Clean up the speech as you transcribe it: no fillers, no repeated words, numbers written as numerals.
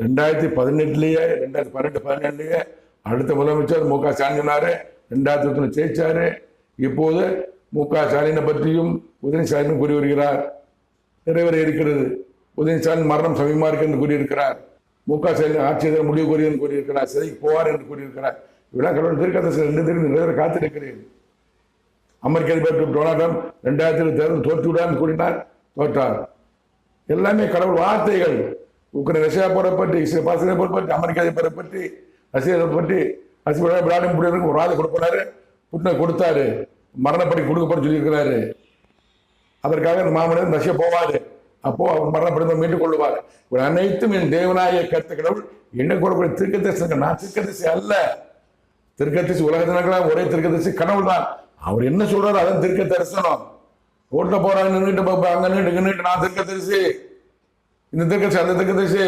2018லயே 2018-17 அடுத்த முதலமைச்சர் மு க ஸ்டாலின் சொன்னாரு. 2001 ஜெயிச்சாரு. இப்போது மு க ஸ்டாலினை பற்றியும் உதயநிதி ஸ்டாலின் கூறி வருகிறார். நிறைவேற இருக்கிறது. உதயநிதி ஸ்டாலின் மரணம் சமயமா இருக்கு என்று கூறியிருக்கிறார். மு க ஸ்டாலின் ஆட்சியை முடிவு கூறி என்று கூறியிருக்கிறார். சிறைக்கு போவார் என்று கூறியிருக்கிறார். இவ்வளவு கடவுள் திருக்கத்தை 2 நிறைவேற காத்திருக்கிறேன். அமெரிக்க அதிபர் டொனால்ட் ட்ரம்ப் 2000 தேர்தல் தோற்று விடான்னு கூறினார், தோற்றார். எல்லாமே கடவுள் வார்த்தைகள். உக்ரைன் ரஷ்யா போரை பற்றி, பாலஸ்தீன போரை பற்றி, அமெரிக்க அதிபரை பற்றி, ரஷ்யா பற்றி, விளையாடும் முடிவுக்கு ஒரு ஆள் கொடுப்பாரு. புட்டினை கொடுத்தாரு. மரணப்படி கொடுக்கப்பட சொல்லியிருக்கிறாரு. அதற்காக இந்த மாமனிதன் ரஷ்யா போவாரு. அப்போ அவர் மரணப்படுத்த மீட்டுக் கொள்ளுவார். இவர் அனைத்தும் என் தேவனாய கருத்த கடவுள் என்ன கூறக்கூடிய திருக்கதரிசி. நான் திருக்கதரிசி அல்ல. திருக்கதரிசி உலகத்தினர்களாம் ஒரே திருக்கதரிசி கடவுள் தான். அவர் என்ன சொல்றாரு அதான் திருக்க தரிசனம். ஓட்ட போறாங்க நின்றுட்டு அங்க நின்று நான் திருக்க தரிசி, இந்த திருக்கதரிசி அந்த திருக்கதரிசி